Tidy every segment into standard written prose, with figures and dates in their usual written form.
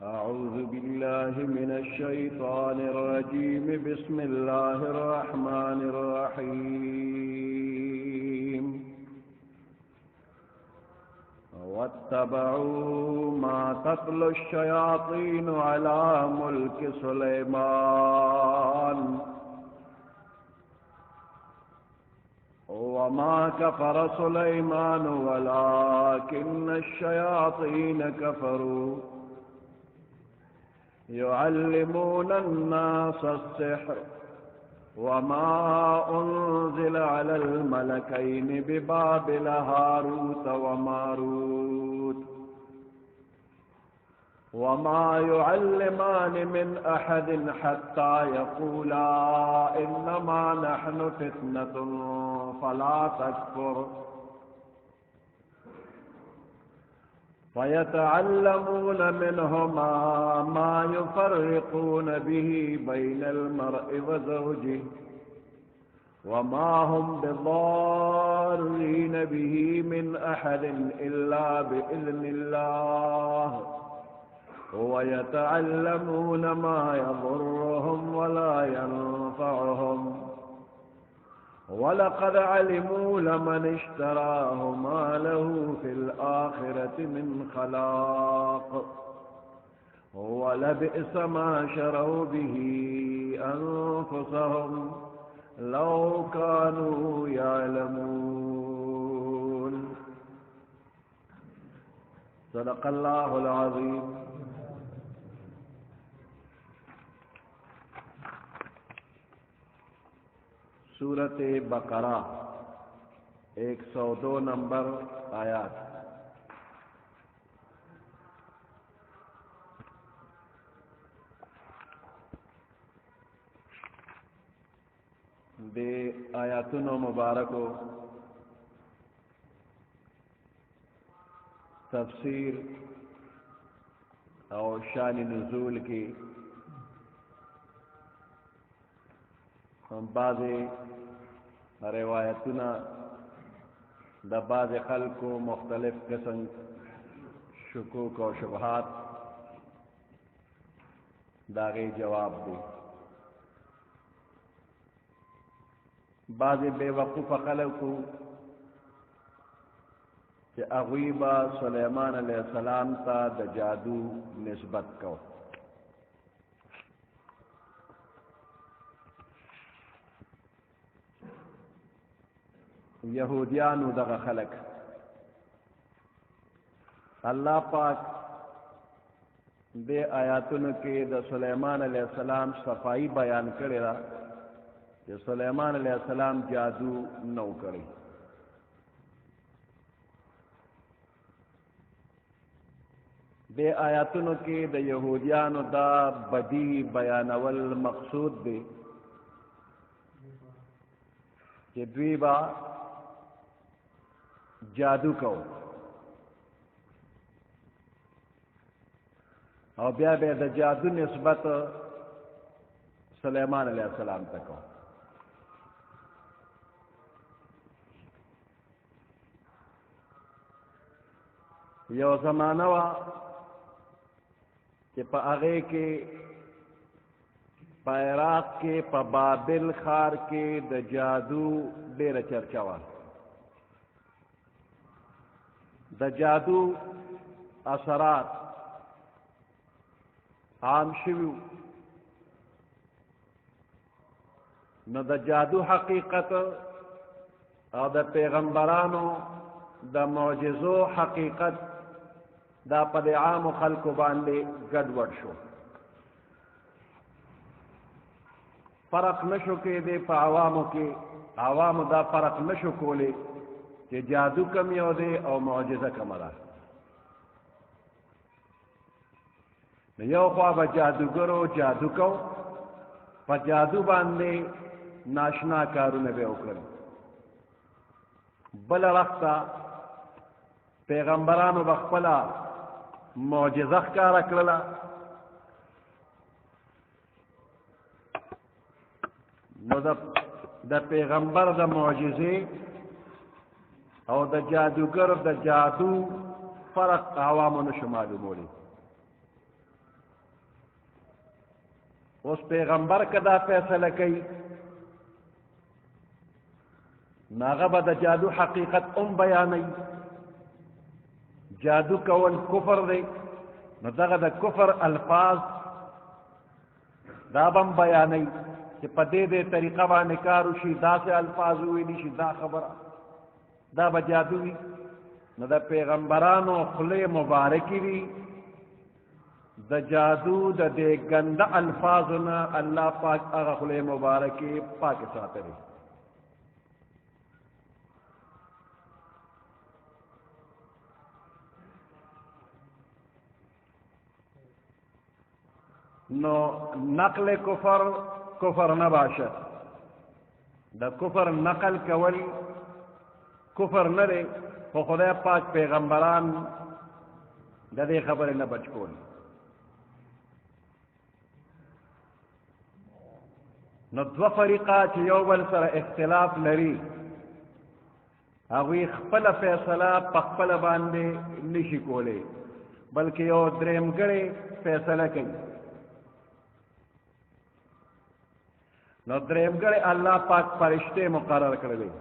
أعوذ بالله من الشيطان الرجيم بسم الله الرحمن الرحيم واتبعوا ما تتلو الشياطين على ملك سليمان وما كفر سليمان ولكن الشياطين كفروا يعلمون الناس السحر وما أنزل على الملكين ببابل هاروت وماروت وما يعلمان من أحد حتى يقولا إنما نحن فتنة فلا تكفر فيتعلمون منهما ما يفرقون به بين المرء وزوجه وما هم بضارين به من أحد إلا بإذن الله ويتعلمون ما يضرهم ولا ينفعهم ولقد علموا لمن اشتراه ما له في الآخرة من خلاق ولبئس ما شروا به أنفسهم لو كانوا يعلمون صدق الله العظيم. सूरत बकरा 102 नंबर आयात। दे आयातुनो मुबारको तफसीर और शान नुज़ूल की बाज़े रिवायतुना द बाज़ खल्क़ को मुख्तलिफ किस्म शुकूक और शुबहात दागे जवाब दे। बाज़ बेवकूफ़ खल्क़ को कि अग़ीबा सुलेमान अलैहिस्सलाम ता द जादू निस्बत को यहूदियानु दगा खलक अल्लाह पाक दे आयातुन के द सुलेमान अलैहिस्सलाम सफाई बयान करेला कि सुलेमान अलैहिस्सलाम जादू नौ करे। दे आयातुन के द यहूदियानु दा बदी बयानवल मकसूद दे कि द्वीबा जादू को और ब्या बे द जादू निस्बत सुलेमान अलैहिस्सलाम तक हो। यो ज़माना वा कि प आगे के इराक़ के प बाबिल खार के द जादू डेर चर्चा वा। द जादू असरात आम शिव न द जादू हकीकत और द पैगंबरानो द मौजिज़ो हकीकत दा पद आम खल्क़ बांधे गड़बड़ शो। फर्क नशो के दे प आवामों के आवाम दा फर्क नशो कोले कि जादू कम दे और मौजिज़ा कमरा यो ख्वाब जादूगरो जादू को प जादू बांधे नाशना कारू ने बे उकर बल रखता पैगंबरानो बखपला मौजिज़ा ख्यारा करला द पैगंबर द मौजिज़े और द जादूगर द जादू फर्क आवामों ने शुमालूम होली اوس پیغمبر کدا فیصله کوي ناغه به د جادو حقیقت بیانوي. جادو کول کفر دی، نو دغه د کفر الفاظ دا بم بیانوي چې په دې طریقه باندې کار وشي، داسې الفاظ وویلی شي، دا خبره دا به جادو وي. نو د پیغمبرانو خولې مبارکې وي د جادو د دې ګنده الفاظو نه الله پاک هغه خولې مبارکې پاکې ساتلي. نو نقل کفر نه باشد، د کفر نقل کول کفر نه دی، خو خدای پاک پیغمبران د دې خبرې نه بچ کول. نو دوه فریقه چې یو بل سره اختلاف لري هغوی خپله فیصله په خپله باندې نشي کولی، بلکې یو درېمګړی فیصله کوي. نو درېمګړی الله پاک فرشتې مقرر کړلی،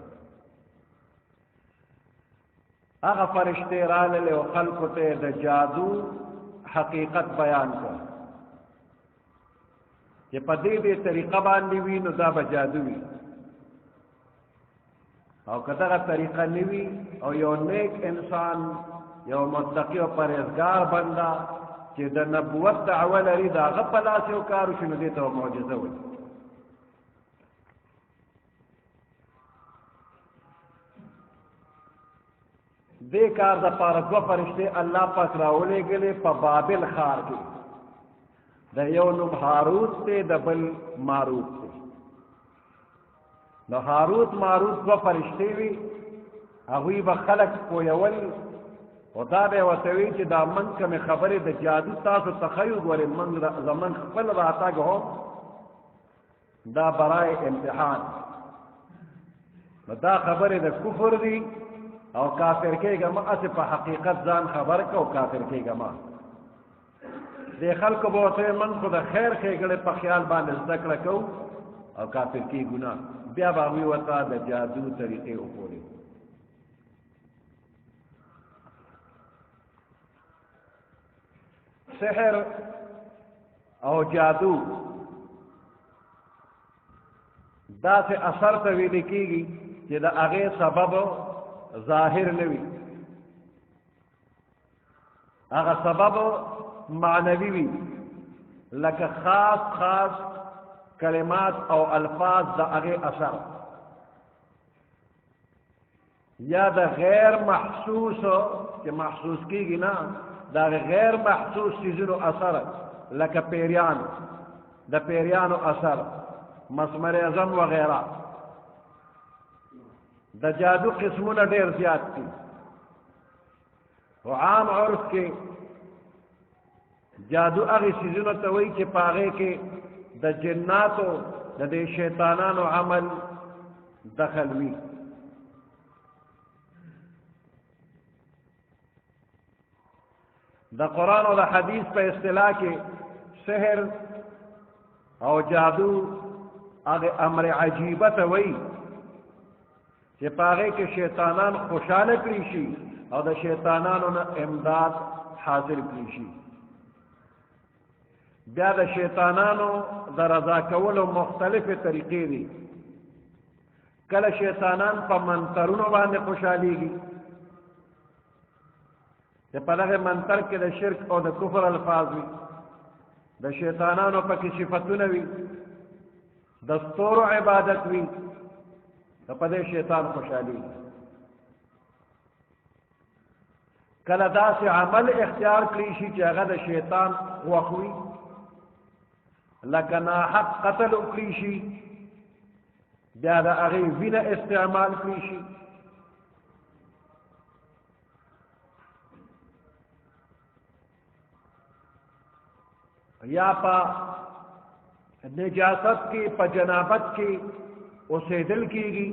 هغه فرشتې راللې او خلکو ته د جادو حقیقت بیان کړ چې په دې طریقه باندې وي نو دا به جادو وي، او که دغه طریقه نه وي او یو نیک انسان یو متقي او پرهیزګار بنده چې د نبوت دعوه لري د هغه په لاس یو کار وشي نو دې ته معجزه وایي. دې کار د پاره دوه فرشتې الله پاک راولېږلې په بابل ښار کې، د یو نوم هاروت دی د بل ماروت دی. نو هاروت ماروت دوه فرشتې وي، هغوی به خلک پویول او دا به یې ورته وي چې دا موږ کومې خبرې د جادو تاسو تخیل ګورئ، موږ زموږ خپل راتګ هم دا برای امتحان. نو دا خبرې د کفر دي او کافر کېږه ما اسې په حقیقت ځان خبر که او کافر کېږه ما. دې خلکو به ورته وایي موږ خو د خیر ښېګړې په خیال باندې زده کړه کوو او کافر کېږو نه، بیا به هغوی ورته د جادو طریقې وښودې. سحر او جادو داسې اثر ته ویل کېږي چې د هغې سبب ظاهر نه وي، هغه سبب معنوي وي، لکه خاص کلمات او الفاظ د هغې اثر، یا د غیر محسوس چې محسوس کېږي نه د غیر محسوس چیزونو اثر، لکه پیریان د پیریانو اثر، مسمر اعظم وغیرہ. د جادو قسمونه ډېر زیات دي، او عام عرف کې جادو هغې څیزونو ته وایي چې په هغې کې د جناتو د دې شیطانانو عمل دخل وي. د قرآن او د حدیث په اصطلاح کې سحر او جادو هغې امر عجیبه ته وایي چې په هغې کې شیطانان خوشحاله کړي شي او د شیطانانو نه امداد حاصل کړي شي. بیا د شیطانانو د رضا کولو مختلفې طریقې دي. کله شیطانان په منترونو باندې خوشحالېږي چې په دغه منتر کې د شرک او د کفر الفاظ وي، د شیطانانو پکې صفتونه وي، د ستورو عبادت وي، په دې شیطان خوشحالېږي. کله داسې عمل اختیار کړي شي چې هغه د شیطان خوښ وي، لکه ناحق قتل وکړي شي، بیا د هغې وینه استعمال کړي شي، یا په نجاست کې په جنابت کې اوسېدل کېږي،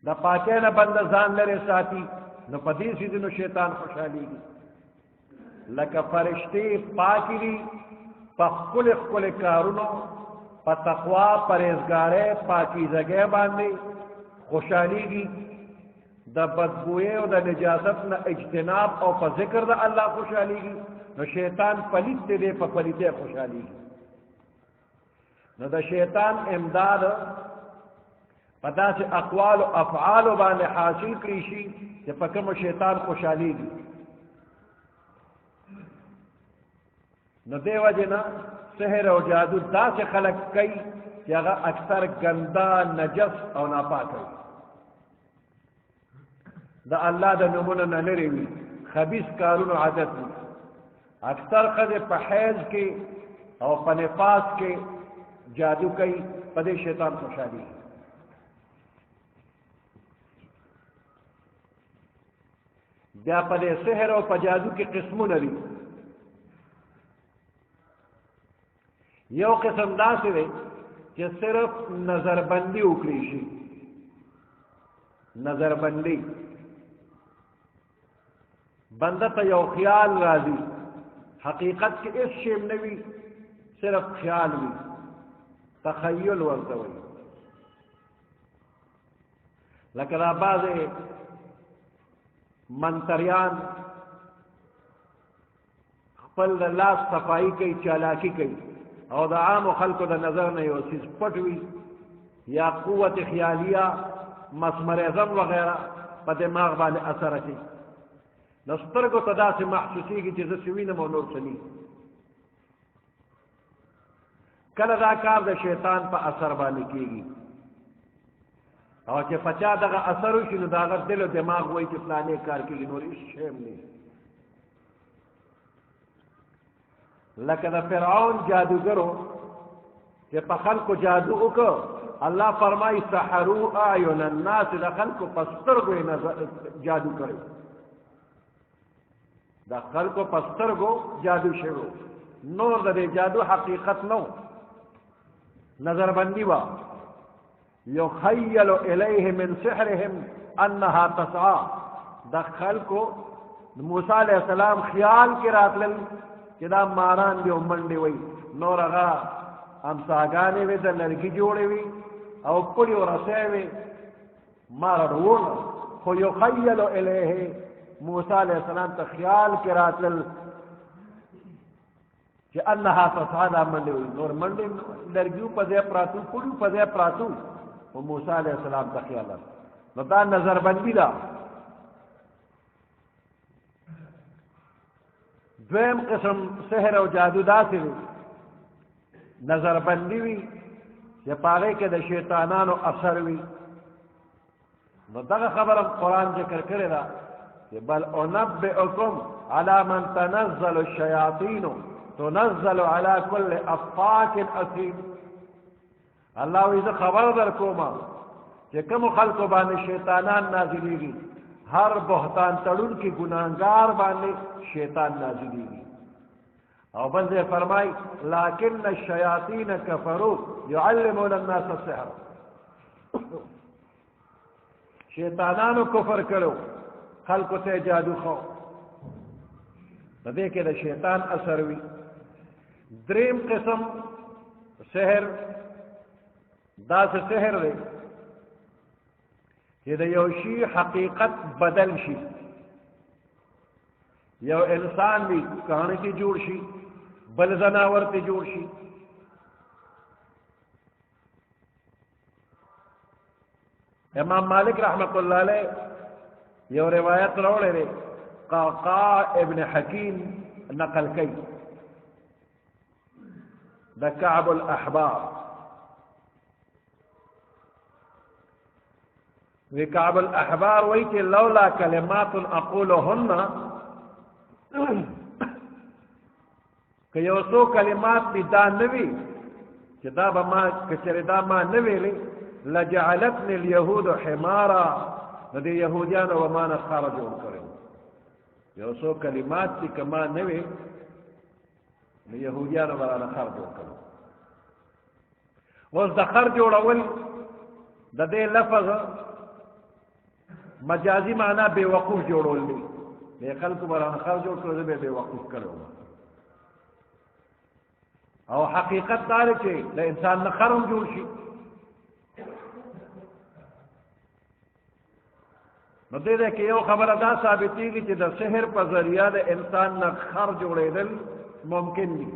د پاکۍ نه بنده ځان لرې ساتي، نو په دې څیزونو شیطان خوشحالېږي. لکه فرشتي پاکی دي په خپل خپل کارونو په تقوا پرهیزګارۍ پاکیزګۍ باندې خوشحالیږي د بدبویۍ او د نجاست نه اجتناب او په ذکر د الله خوشحالیږي نو شیطان پلیت دی په پلیتۍ خوشحالیږي نو د شیطان امداد په داسې اقوال او افعال باندې حاصل کړي شي چې په کوم شیطان خوشحالیږي نو دې وجه نه سحر او جادو داسې خلق کوي چې هغه اکثر ګنده نجس او ناپاک وي د الله د نومونو نه لرې وي خبیث کارونو عادت وي اکثر ښځې په حیض کې او په نفاس کې جادو کوي په دې شیطان خوشحالي بیا په دې سحر او په جادو کې قسمونه دي یو قسم داسې دی چې صرف نظربندي وکړي شي نظربندي بنده ته یو خیال راځي حقیقت کې هیڅ شی نه وي صرف خیال وي تخیل ورته وي لکه دا بعضې منتریان خپل د لاس صفایي کوي چالاکي کوي او د عامو خلکو د نظر نه یو څیز پټ وي یا قوت خیالیه مسمرزم وغیره په دماغ باندې اثر اچوي نو سترګو ته داسې محسوسېږي چې زه څه وینم او نور څه نه کله دا کار د شیطان په اثر باندې کېږي او چې په چا دغه اثر وشي نو د هغه دل او دماغ وایي چې فلانې کار کېږي نور هېڅ شی هم نه لکه د فرعون جادوګرو چې په خلکو جادو وکړ الله فرمایي سحروا اعین الناس د خلکو په سترګو یې جادو کړی د خلکو په سترګو جادو شوی نور د دې جادو حقیقت نو نظربندي وه یخیل الیه من سحرهم انها تسعى د خلکو موسی علیه السلام خیال کې راتلل چې دا ماران دی او منډې وي نور هغه امساګانې وې د لرګي جوړې وي او پړي ورسې وي مار ورونه خو یخیل الیه موسی علیه السلام ته خیال کې راتلل چې انها تسعى دا منډې وي نور منډې لرګیو په ځای پراتو پړیو په ځای پراتو و موسی علیه السلام ته خیال نو دا نظربندي ده دویم قسم سحر او جادو داسې وي نظربندي وي چې په هغې کې د شیطانانو اثر وي نو دغه خبره قرآن ذکر کړې ده چې بل انبئکم علی من تنزل الشیاطین تنزل علی کل افاک اثیم الله وی زه خبر در کومه چې کوم خلکو باندې شیطانان نازلیږي هر بهتان تړونکي ګناهګار باندې شیطان نازلیږي او بل ځای فرمای لکن الشیاطین کفروا یعلمون الناس السحر شیطانانو کفر کړو خلکو ته جادو خو په دې کې د شیطان اثر وي دریم قسم سحر داسې سحر دی چې د یو شي حقیقت بدل شي یو انسان وي کاڼي کې جوړ شي بل ځناور ته جوړ شي امام مالک رحمت الله علیه یو روایت راوړی دی قعقاع ابن حکیم نقل کوي د کعب الاحبار وكعب الأحبار ويتي لولا كلمات أقولهن كيوسو كلمات بدا نبي كتاب ما كشردا ما نبي لي لجعلتني اليهود حمارا ندي يهوديان وما نخرجوا كريم يوسو كلمات كما نبي يهوديان ولا نخرجوا كريم وصدخر جوړول د دې لفظ مجازي معنا بے وقوف جوړول دي به خلکو بران خر جوړ کړو زه به بیوقوف کړی وم او حقیقت دا دی چې د انسان نه خر هم جوړ شي نو دې ده کې یو خبره دا ثابتېږي چې د سحر په ذریعه د انسان نه خر جوړېدل ممکن دي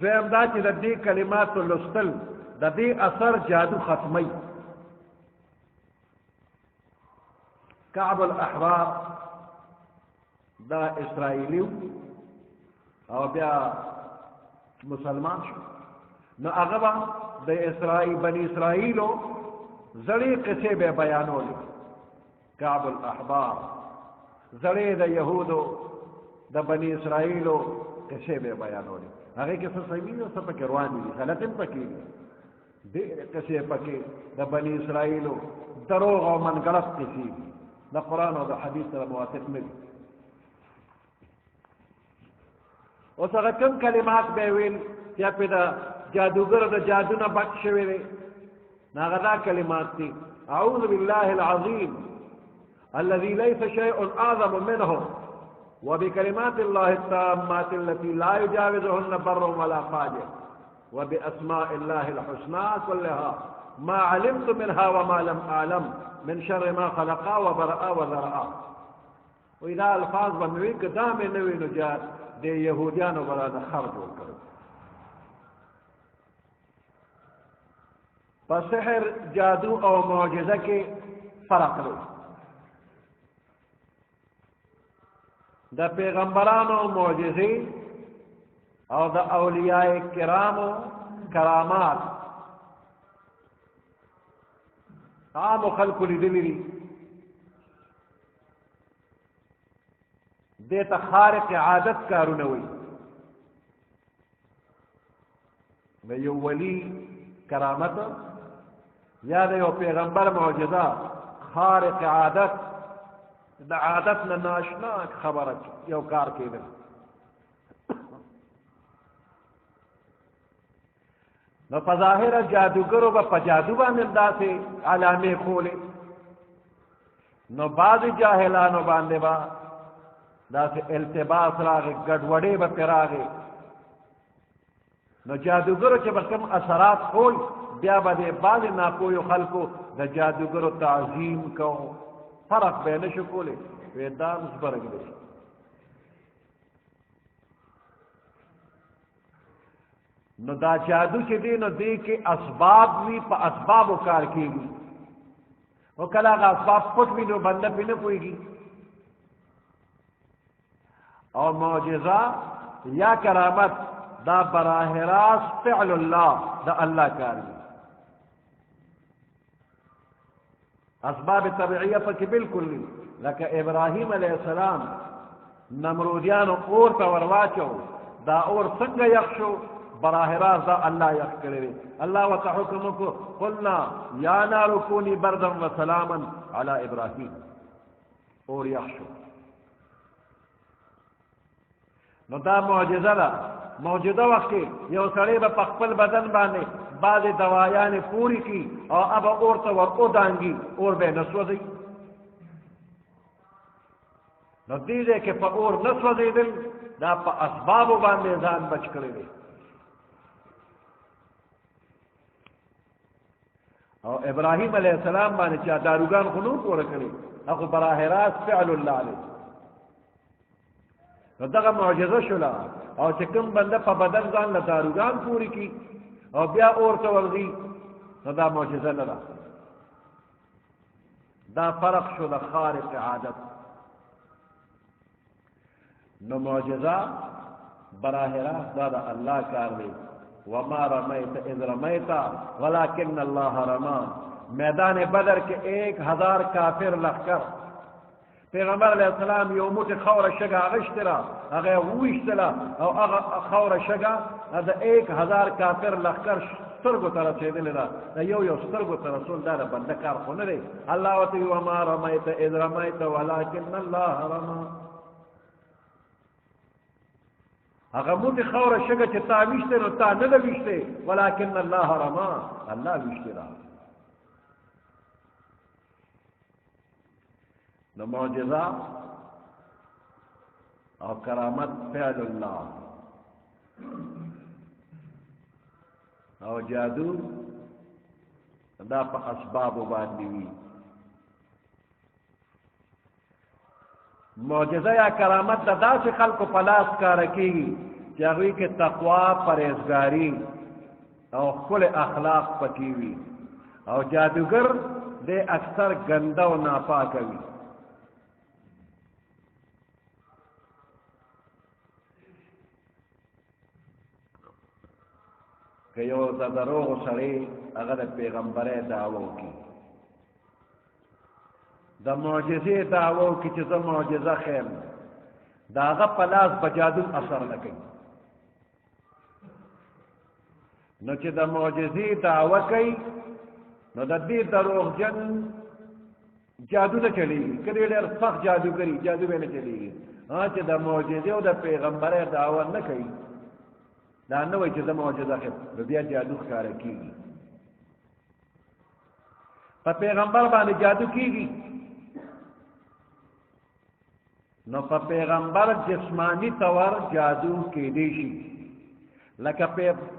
دویم دا چې د دې کلماتو لوستل د دې اثر جادو ختموي کعب الاحبار دا اسرائیلی او بیا مسلمان شو نو هغه به د بني اسرائیلو زړې قصې به بیانولې کعب الاحبار زړې د یهودو د بني اسرائیلو قصې به بیانولې هغه کې څه صحیح او څه پکې روان دي غلط هم پکې دي ډېرې قصې پکې د بني اسرائیلو دروغ او منګړت قصې دي د قرآن او د حدیث سره موافق نه دي اوس هغه کوم کلمات به ویل چې په د جادوګر د جادو نه بچ شوی دی ناغدا كلمات دي أعوذ بالله العظيم الذي ليس شيء أعظم منه وبكلمات الله التامات التي لا يجاوزهن بر ولا فاجر وبأسماء الله الحسنى كلها ما علمت منها وما لم أعلم من شر ما خلقا وبرأ وذرأ وإذا الفاظ بموي قدام نوي نجات دي يهوديان وبرا خرج وكرد پس سحر جادو او معجزه کې فرق دی د پیغمبرانو معجزې او د اولیاء کرامو کرامات عام خلق لیدلی دي دې ته خارق عادت کارونه وي د یو ولی کرامت یا د یو پیغمبر معجزه خارق عادت د عادت نه ناشنا خبره یو کار کېدل نو په ظاهره جادوګرو به په جادو باندې داسې علامې خولې نو بعضې جاهلانو باندې به داسې التباس راغې ګډوډۍ به پرې راغې نو جادوګرو چې به کوم اثرات خول بیا به د بعضې ناپوهو خلکو د جادوګرو تعظیم کوو فرق به یې نه شو کولی وی دا زبرګ دی نو دا جادو چې دی نو دی کې اسباب وي په اسبابو کار کېږي او کله هغه اسباب پټ وي نو بنده پرې نه پوهېږي او معجزه یا کرامت دا براہ راست فعل اللہ دا اللہ کاری اسباب طبیعیہ پکی بالکل نہیں لکہ ابراہیم علیہ السلام نمرودیانو اور تا ورواچو دا اور سنگ یخشو براہ راست دا اللہ یخ کرے اللہ و تحکمکو قلنا یا نار کونی بردم و سلاما علی ابراہیم اور یخشو نو دا معجزہ دا موجوده وخت کې یو سړی به په خپل بدن باندې بعضې دوایانې پورې کړي او هغه اور ته ور ودانګي اور به یې نه سوځوي نو دې ځای کې په اور نه سوځېدل دا په اسبابو باندې ځان بچ کړی دی او ابراهیم علیه السلام باندې چې داروګان خو نور پوره کړي هغه براہ راست فعل الله دی نو دغه معجزه شوله او چې کوم بنده په بدن ځان له داروګان پورې کړي او بیا اور ته ورځي نو دا معجزه نه ده دا فرق شو د خارق عادت نو معجزه براہ راست دا د الله کار دی وما رمیت اذ رمیت ولکن الله رما میدان بدر کې 1000 کافر لخر پیغمبر علیہ السلام یو موټی خوره شګه اغشته را هغه وویشتله او هغه خوره شګه د 1000 کافر لښکر سترګو ته رسېدلې ده د یو سترګو ته رسول دا د بنده کار خو نه دی الله ورته وایي وما رمیت اذ رمیت ولکن الله رما هغه موټی خوره شګه چې تا ویشته نو تا نه ده ویشته ولکن الله رما الله ویشته ده نو معجزہ او کرامت فعل اللہ او جادو دا پا اسباب باندې وی معجزہ یا کرامت دا داسې خلقو پلاس کار کیږي چې هغوی کې تقوا پرهیزګاری او خپل اخلاق پکې وي او جادوگر دې اکثر ګنده او ناپاکه وي که یو د دروغو سړی هغه د پیغمبرۍ دعوه وکړي د معجزې دعوه وکړي چې زه معجزه ښیم د هغه په لاس به جادو اثر نه کوي نو چې د معجزې دعوه کوي نو د دې دروغجن جادو نه چلیږي که ډېر سخت جادوګري جادو به نه چلیږي چې د معجزې او د پیغمبرۍ دعوه نه کوي دا نه وایي چې زه معجزه ښیم نو بیا جادو ښکاره کېږي په پیغمبر باندې جادو کېږي نو په پیغمبر جسمانی طور جادو کېدی شي لکه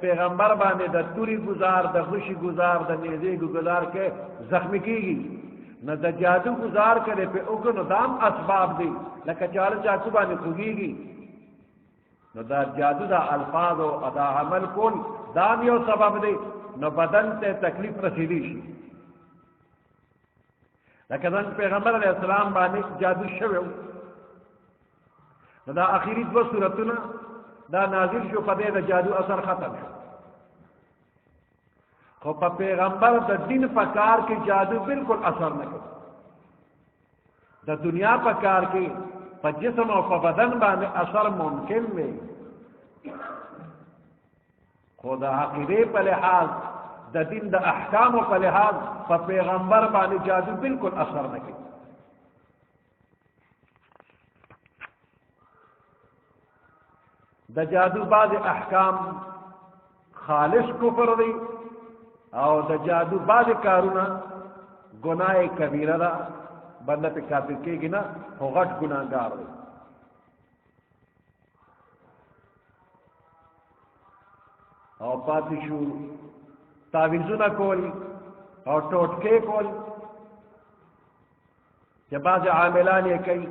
پیغمبر باندې د توري گزار د غشي گزار د نیزې گزار کې زخمی کېږي نو د جادو گزار کړي په اوګه نو دام اسباب دي لکه چاله چاکو باندې خوږیږي نو دا جادو دا الفاظ او ادا عمل کول دام یو سبب دی نو بدن ته تکلیف رسیدي شي لکه څنګه پیغمبر علیه السلام باندې جادو شوی نو دا اخیری دو صورتونه دا نازل شو په دې د جادو اثر ختم شو خو په پیغمبر د دین په کار کې جادو بالکل اثر نه کوي د دنیا په کار کې په جسم او په بدن باندې اثر ممکن وي خو د عقیدې په لحاظ د دین د احکامو په لحاظ په پیغمبر باندې جادو بالکل اثر نه کوي د جادو بعض احکام خالص کفر دی او د جادو بعض کارونه گناه کبیره ده بنده په کافر کېږي نه خو غټ ګناهګار دی او پاتې شو تعویذونه کول او ټوټکې کول چې بعض عاملان یې کوي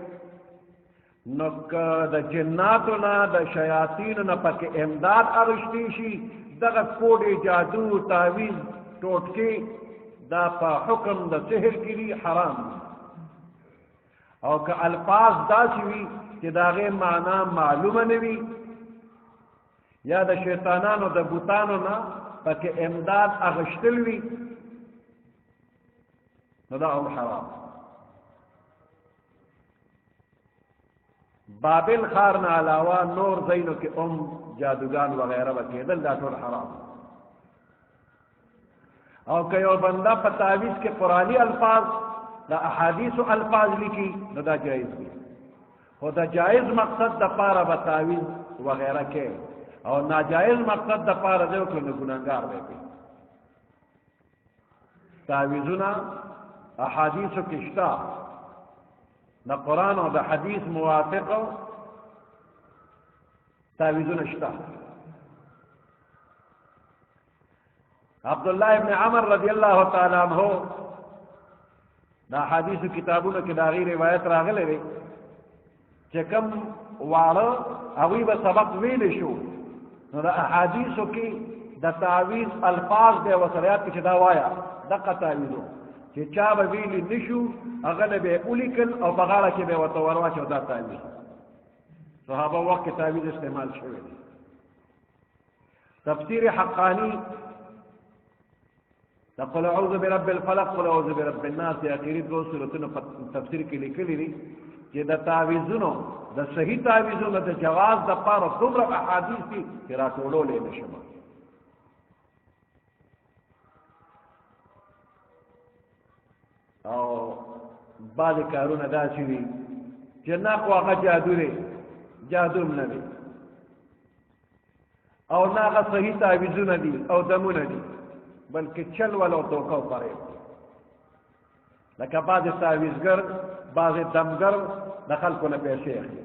نو که د جناتو نه د شیاطینو نه پکې امداد اغشتی شي دغه کوډې جادو تعویذ ټوټکې دا په حکم د سحر کې دي حرام او که الفاظ داسې وي چې د هغې معنا معلومه نه وي یا د شیطانانو د بوتانو نه پکې امداد اغشتل وي نو دا هم حرام بابل خار نه علاوه نور ځایونو کې جادوګان وغیره به کېدل دا ټول حرام او که یو بنده په تعویذ کې قرآني الفاظ د احادیثو الفاظ لیکي نو دا جایز دي خو د جایز مقصد د پاره به تعویذ وغیره کې او ناجایز مقصد د پاره دی وکړو نو ګناهګار دی تعویذونه احادیثو کې شته د قرآن او د حدیث موافق تعویذونه شته عبدالله ابن عمر رضی الله تعالی عنہ دا حدیث کتابونو کې دا غي روایت راغلی دی چې کوم واړه هغوی به سبق ویلی شو نو د احادیثو کې د تعویذ الفاظ دی وسریات کې چې دا وایا دقه تعویذو چې چا به ویلی نشو هغه نه به ولیکل او په غاړه کې به ورته ورواچو دا تعویذ صحابه وخت کې تعویذ استعمال شوی دی تفسیر حقانی قل اعوذ برب الفلق قل اعوذ برب الناس اخیری دو سورتونو په تفسیر کې لیکلي دي چې د تعویذونو د صحیح تعویذونو د جواز د پاره دومره احادیث دي چې راټولولې نشم او بعض کارونه داسې دي چې نه خو هغه جادو دی جادو هم نه دی او نه هغه صحیح تعویذونه دي او دمونه دي بلکې چل ولو دوکه پاره لکه بعضې تعویزګر بعضې دمګر د خلکو نه پیسې اخلي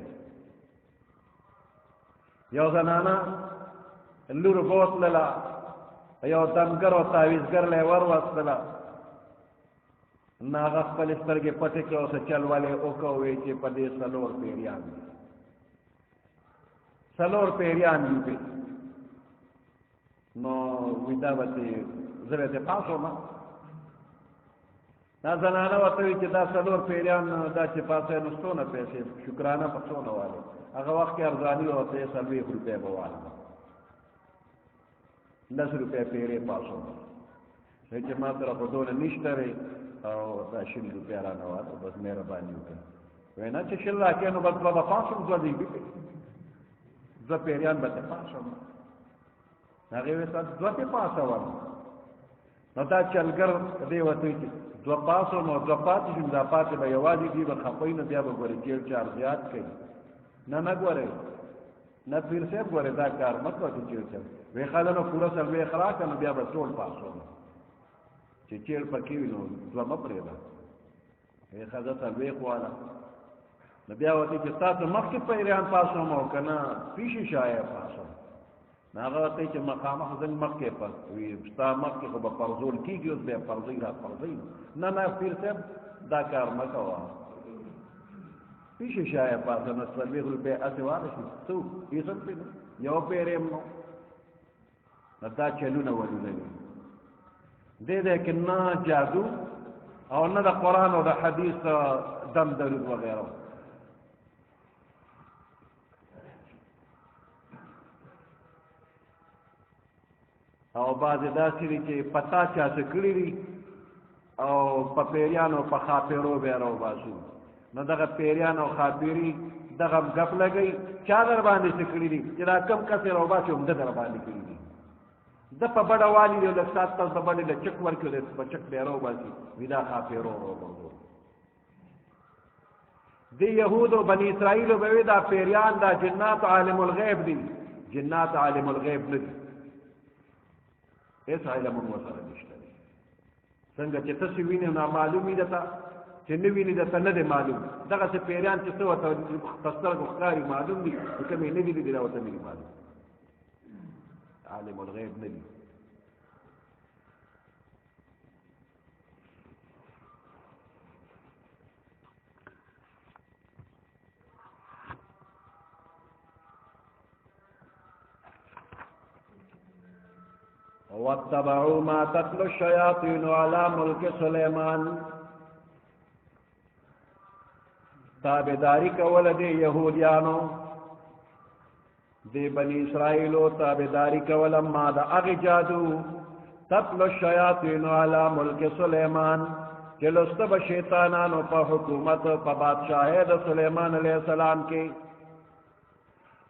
یو زنانه لور بوتلله یو دمګر او تعویزګر له یې وروستله نو هغه خپلې سترګې پټې کړې او څه چل ولې وکړه وویل چې په دې 4 پیریان دي 4 پیریان دي نو وی دا به زه به ترې پاس وم دا زنانه ورته وایي چې دا 4 پیریان دا چې پاسه نو څونه پیسې شکرانه په څونه والې هغه وخت کې ارزاني ورته 40 روپۍ به واله 10 روپۍ پیرې پاس وم چې ما سره خو دونه نشته دی او دا 100 روپۍ رانه واله بس مهرباني وکړه وایي نه چې 100 راکړې نو بس به پاس وم 2 دې 2 پیریان به ته پاس وم هغې وایي تا 2 پې پاسه وم نو دا چلګر دې ورته وایي چې 2 پاس وم او 2 پاتې شوم دا پاتې به یوازې دي به خفوي نو بیا به ګورې جیل چار زیات کوي نه ګورې نه پیر صاحب ګورې دا کار مه کوه چې چیل چل وایي ښه ده نو پوره 40 راکړه نو بیا به ټول پاس وم چې چیل پکې وي نو 2 مه پرېږده وایي ښه ده 40 واله نو بیا ورته چې تاسو مخکې پیریان پاس وم او که نه پیشي شایه پاس وم نو هغه ورته چې مخامخ زنګ مخکې پس وي ستا مخکې خو به پرزول کېږي اوس بیا پرزوي را پرزوي نه پیر صاحب دا کار مه کوه پیشي شایه پاسه نو 40 روپۍ هسې واخېستې څه هېڅ پرې یو پیرې نو دا چلونه ولونه وي دې دی کې نه جادو او نه د قرآن او د حدیث دم درود وغیره او بعضې داسې دي چې پتا چا څه کړي دي او په پیریانو په خاپیرو بیا راوباسو نو دغه پیریان او خاپیري دغه ګپ لګوي چا در باندې څه کړي دي چې دا کم کس یې راوباسي همده در باندې کړي دي ده په بډه والي دی لږ سات تاسو د بډې له چک ورکړي په چک بیا راوباسي وي دا خاپیرو راوباسو د یهودو بني اسرائیلو به وي دا پیریان دا جنات عالم الغیب دي جنات عالم الغیب نه دي هیڅ علم هم ورسره نشته دی څنګه چې تاسو وینئ نامعلوم وي درته چې نه ویني درته نه دی معلوم دغسې پیریان چې څه ورته په سترګو ښکاري معلوم دي خو کوم یې نه دي لیدلي دا ورته نه دي معلوم عالم الغیب نه دي واتبعوا ما تتلو الشياطين على ملك سليمان تابداری کول دی یهودیانو دی بنی اسرائیلو تابداری کول ما دا اغی جادو تتلو الشیاطین علی ملک سلیمان چلستب شیطانانو پا حکومت پا بادشاہی دا سلیمان علیہ السلام کی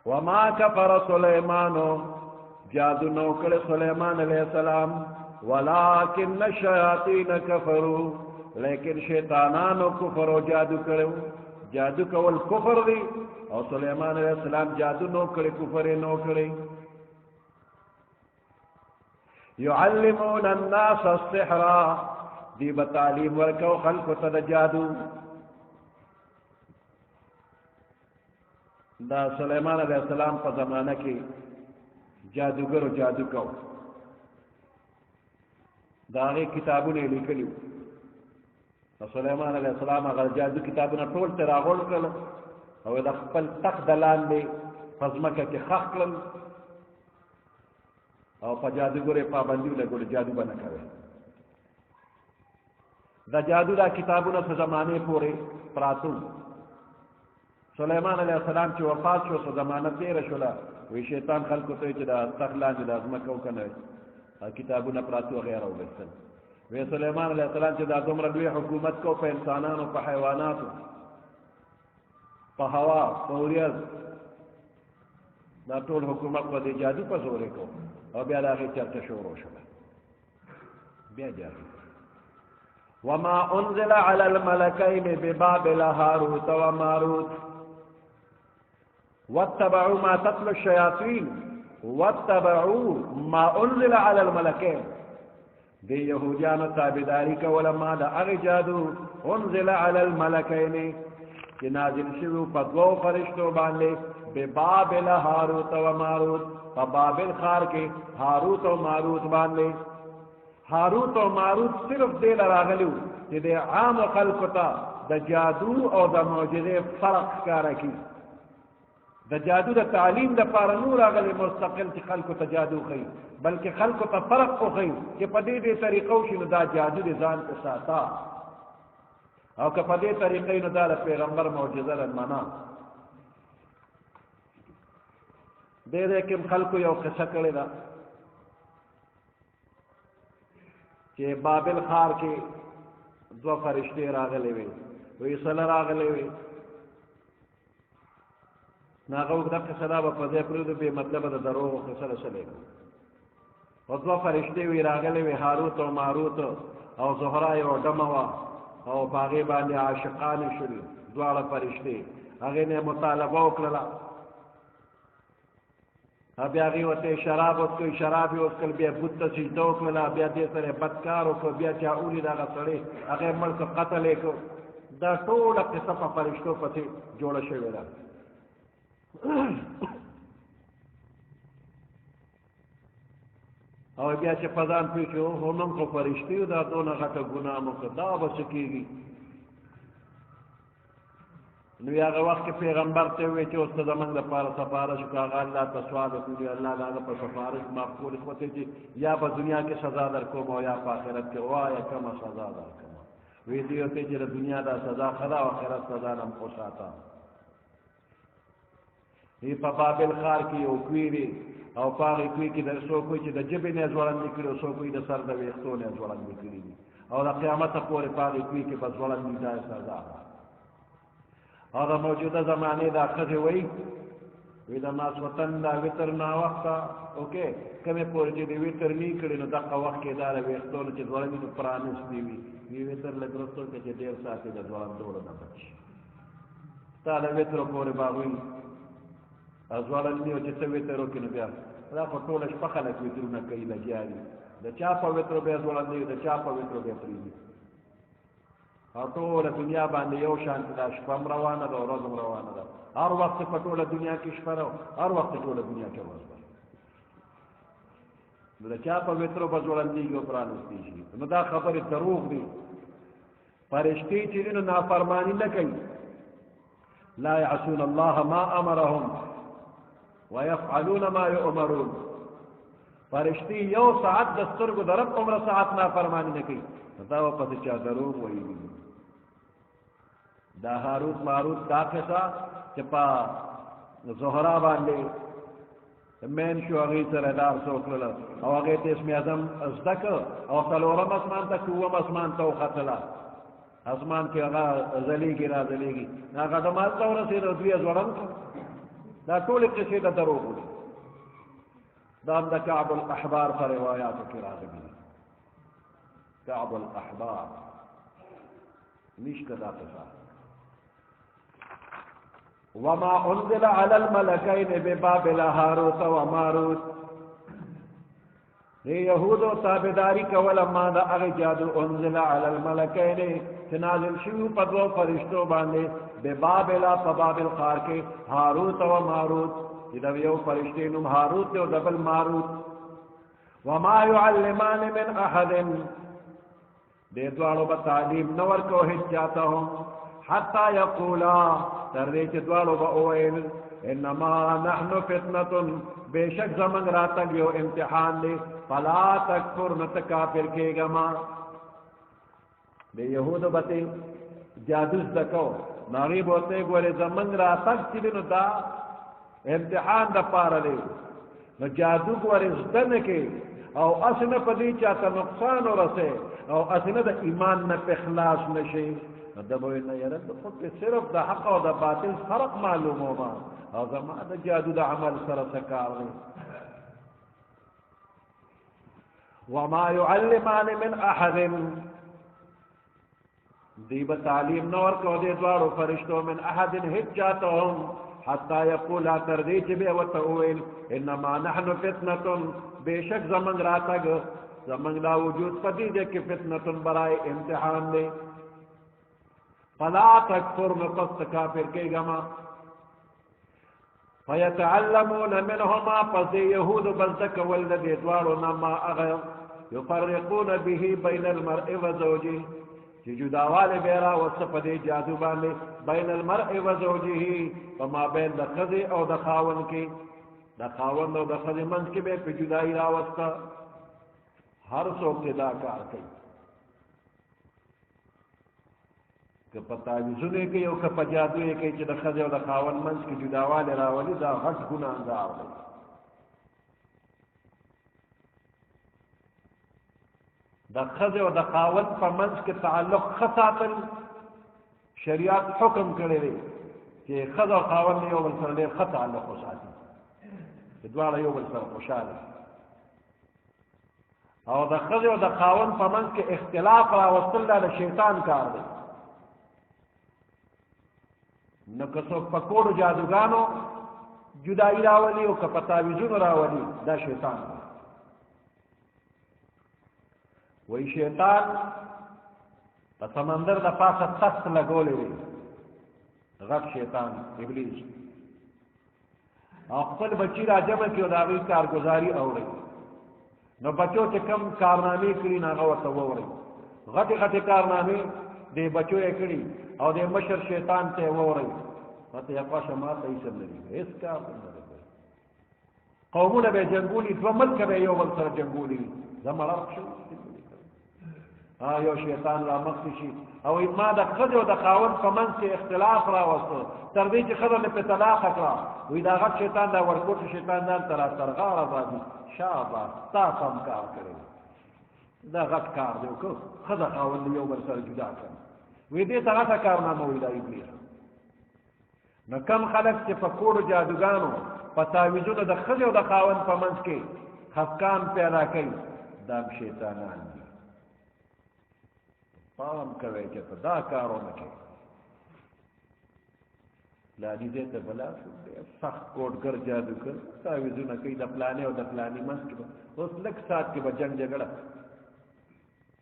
وما کفر سلیمانو جادو نوکر سلیمان علیہ السلام ولیکن الشیاطین کفرو لیکن شیطانانو کفر و جادو کرو جادو کول کفر دی اور سلیمان علیہ السلام جادو نوکر کفر نوکر یعلمون الناس السحر دی بتعلیم ورکو خلق تد جادو دا سلیمان علیہ السلام پا زمانہ کی جادوگر و جادو کو دا آغی کتابوں نے لکھلیو سلیمان علیہ السلام اگر جادو کتابوں نے ټول تراغول کرل او دا خپل تخت دلان دی فزمکه کې خخ کړل او په جادوګرې پابندي لګول جادو بنه کوي دا جادو دا کتابونه څه زمانه پورې پراتو سلیمان علیہ السلام چې وفات شو څه زمانه تیر شوله وی شیطان خلکو ته چې دا تخت لاندې د ازمکه وکنه کتابونه پراتو غیره وبستل وی سلیمان علیہ السلام چې دا دومره لوی حکومت کو په انسانانو په حیواناتو په هوا په اوریاز دا ټول حکومت په دې جادو په زور کو او بیا د هغې چرته شروع شوه بیا جادو وما انزل على الملكين ببابل هاروت وماروت واتبعوا ما تتلو الشياطين واتبعوا ما انزل على الملكين دی یهودیانو تابعداری کوله ما د هغې جادو انزل علی الملکین کہ نازل شوی په دوو فرشتو باندې ببابل هاروت و ماروت په بابل خار کې هاروت او ماروت باندې هاروت او ماروت صرف دې راغلو چې د عام خلق ته د جادو او د معجزې فرق ښکاره کی د جادو د تعلیم د پاره نور راغلی مستقل چې خلکو ته جادو ښیي بلکې خلکو ته فرق وښیي چې په دې طریقو شي نو دا جادو د ځان په ساته او که په دې طریقې نو دا د پیغمبر معجزه ده معنا دې کې خلکو یو قصه کړې ده چې بابل خار کې دو فرشتې راغلې وي سره راغلې وي ناغه وګړه قصه دا په دې پرې به مطلب د دروغ قصه سره او دو فرشتې وی راغلې وي هاروت او ماروت او زهرا یو ډموا او باغې باندې عاشقان شول دواړه فرشتې هغه نه مطالبه وکړه بیا هغې ورته شراب وڅښئ شراب یې وڅښل بیا بت ته سجده وکړله بیا دې سره یې بدکار وکړ بیا چا ولید هغه سړی هغه یې مړ کړ قتل یې کړ دا ټوله قصه په فرشتو پسې جوړه شوې ده او بیا چې په ځان پوه شو هو موږ خو فرشتې یو دا دونه غټه ګناه مو کړه دا به څه کېږي نو هغه وخت کې پیغمبر ته وی چې اوس ته زمونږ لپاره سفارش وکړه هغه الله ته سوال وکړي الله د هغه په سفارش معقول خواته چې یا په دنیا کې سزا درکوم او یا په آخرت کې وایه کومه سزا درکوم وی دې ورته چې د دنیا دا سزا ښه ده او آخرت سزا نه هم خوشاته هی په بابل ښار کې یو کوی دی او په هغې کوی کې د څوک وایي چې د ژبې نه یې ځوړندې کړي او څوک وایي د سر د ویښتو نه یې ځوړندې کړي دي او د قیامته پورې په هغې کوی کې به ځوړندې دا سزا ده او د موجوده زمانې دا ښځې وایي وی د ماسوتن دا وتر ناوخته اوکې کومې پورې چې د وتر نه کړي نو دغه وخت کې دا د ویښتو نه چې ځوړندې نو پرانیستې وي وی وتر لږ وروسته کې چې ډېر ساعتې د ځوړندولو نه بچ ستا د وترو پورې به هغوی ځوړندې او چې څه وتر وکړي نو بیا دا خو ټوله شپه خلک وترونه کوي لګیا دي د چا په وترو بیا ځوړندې د چا په وترو بیا پرېږدي او ټوله دنیا باندې یو شان دا شپه هم روانه ده او ورځ هم روانه ده هر وخت په ټوله دنیا کې شپه ده هر وخت ټوله دنیا کې ورځ ده نو د چا په وترو به ځوړندېږي او پرانیستې شي نو دا خبرې دروغ دي فرشتې چې دي نو نافرماني نه کوي لا يعصون الله ما امرهم ويفعلون ما يؤمرون فرشتي یو ساعت د سترګو د رب عمره ساعت نافرماني نه کوي دا پسې چا دروغ وایي دا هاروت ماروت دا قصه چې په زهرا باندې مین شو هغې سره دار څه وکړله او هغې ته اسم اعظم زده کړ او څلورم اسمان ته اووم اسمان ته وختله اسمان کې هغه ځلیږي را ځلیږي هغه دمال ته ورسېده دوی یې ځوړند کړ دا ټولې قصې د دروغ دي دا هم د کعب الاحبار په روایاتو کې راغلي کعب الاحبار نشته دا قصه وما انزل على الملكين ببابل هاروت وماروت یهود تابعداري کوله ما دا هغه جادو انزل على الملكين نازل شو په دوه فرشتو باندې ببابل په بابل ښار کې هاروت او ماروت دا یو فرشتي نوم هاروت او دبل ماروت وما يعلمان من احد دې دواړو به تعلیم نه ورکوه هیڅ چاته هم حتی یقولا تر دې چې دواړو به وویل انما نحن فتنه بېشک زموږ راتګ یو امتحان دی فلا تکفر نه ته کافر کېږه ما د یهودو به ته جادو زده کو نو هغې به ورته یې ګورې زموږ راتګ چې دی نو دا امتحان دپاره دی نو جادو ګورې زده نه کې او اسې نه په دې چاته نقصان ورسې او اسې نه د ایمان نه په خلاص نه شي نو ده به ویل نه یاره د خود کې صرف د حق او د باطل فرق معلومومه او زما د جادو د عمل سره څه کار دی وما يعلمان من احد دی به تعلیم نه ورکوه دې دواړو فرشتو من احد هیڅ چاته هم حتی یقولا تر دې چې بیا ورته وویل انما نحن فتنه بېشک زموږ راتګ زموږ دا وجود په دې کې فتنه برای امتحان دی फला तकफुर पस्त काफिर के गमा फयतअल्लमून मिनहुमा पस यहूद बजक वल्द द्वारो नमा अगर युफर्रिकून बिही बैन अलमर्इ व ज़ौजिही कि जुदावाले बेरा वसपदे जादू बाले बैन अलमर्इ व ज़ौजिही फमा बैन द खज़े और द खावन के द खावन और द खज़े मंज के बे पे जुदाई रावस्ता हर सोबतेदा कार कई कि पता सुने के यो कप जादू के च द खज़े और द खावन मंज के जुदावाले रावली दा घट गुनाहगार है द खज़े और द खावन पर मंज के ताल्लुक खसातल शरीयत हुक्म करे कि खज़ और खावन ने यो बल सर ले खत ताल्लुक खसाती द्वारा यो बल सर खुशाल और द खज़े और द खावन पर मंज के इख्तिलाफ रावस्तल्ला द शैतान कार दे न कसो पकोड़ जादूगानो जुदाई रावली और कपताविजुन रावली द शैतान वही शैतान प समंदर द पास तख्त लगोले गट शैतान इबलीस और खपल बच्ची राजम की उदावी कारगुजारी और न बच्चों से कम कारनामे करी ना गवत वो रही गट गट कारनामे दे बच्चों करी और दे मशर शैतान से वो रही मत यपा शमा तई सब नहीं इसका कौमुन बे जंगूली द्वमल के बे यो बल सर जंगूली जमरा हाँ यो शैतान ला मक्तिशी और इमा द खज़े व द खावन फमन से इख्तिलाफ रावस्तो तरदी च खज़े ने पे तलाक करा वही दा गट शैतान दा वरकोट शैतान दा तरा तरगार आबादी शाबा ता कम कार करे दा गट कार दे को खज़े खावन यो बर सर जुदा कर वही दे ता गट कारनामा वही दा इबलीस न कम खलक से पकोड़ जादूगानो पताविजुन द खज़े व द खावन फमन के खफकान पैदा कई दा शैतानान पाम करे कि दा कारो न के लानी दे ते बला सख्त कोट कर जादू कर ताविजु न कई द प्लाने और द प्लानी मस के उस लक साथ के बजंग झगड़ा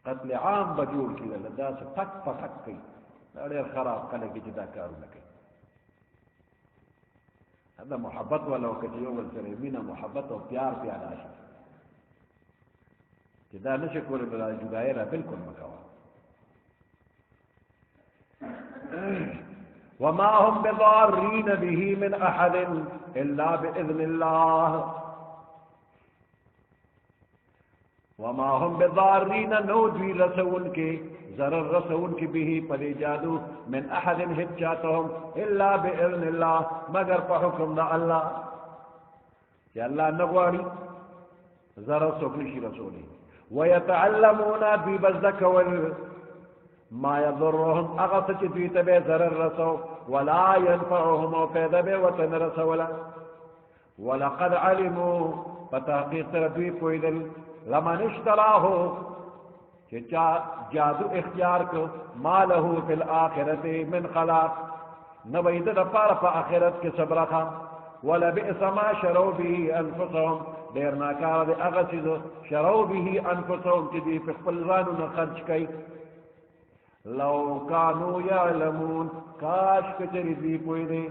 कत्ल आम बजूर की लदा से फक फक कई अरे खराब कने की जिदा कारो न के हदा मोहब्बत वाला के जो वल करे मीना मोहब्बत और प्यार प्यार आशी जिदा नशे कोले बला जुदायरा बिल्कुल मकावा वमा हुम बिदारीन बिही मिन अहदिन इल्ला बिइज़्निल्लाह वमा हुम बिदारीन नौजी रसूल के जरर रसूल की बिही पले जादू मिन अहदिन हिज्जातहुम इल्ला बिइज़्निल्लाह मगर पर हुक्म दा अल्लाह कि अल्लाह नगवाड़ी जरर सोकली रसूली वयतअल्लमूना बि बज़कवल ما يضرهم أغسط جيت بي ضرر رسو ولا ينفعهم وفيد بي وطن رسولا ولقد علموا فتحقيق ربي قويدل لمن اشتراه جادو اختيار کو ما له في الآخرة من خلاق نبيد دفار فآخرت کے صبرخا ولبئس ما شروا به أنفسهم ديرنا كار دي أغسط شروا به أنفسهم كدي في خلغانو نخرج كي لو كانوا يعلمون كاش كجربي بويدي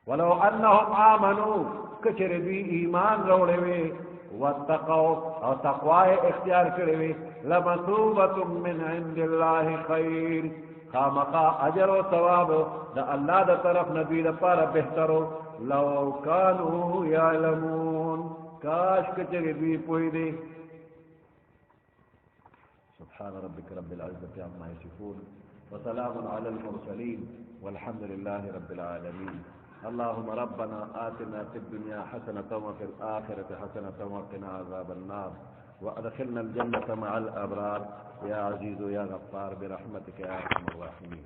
ولو انهم امنوا كجربي ایمان روڑے واتقوا او تقوى اختیار کرے لمثوبة من عند الله خير خامقا اجر و ثواب دا اللہ دا طرف نبی دا پارا بہترو لو كانوا يعلمون كاش كجربي بويدي سبحان ربك رب العزة عما يصفون وسلام على المرسلين والحمد لله رب العالمين اللهم ربنا آتنا في الدنيا حسنة وفي الآخرة حسنة وقنا عذاب النار وأدخلنا الجنة مع الأبرار يا عزيز يا غفار برحمتك يا أرحم الراحمين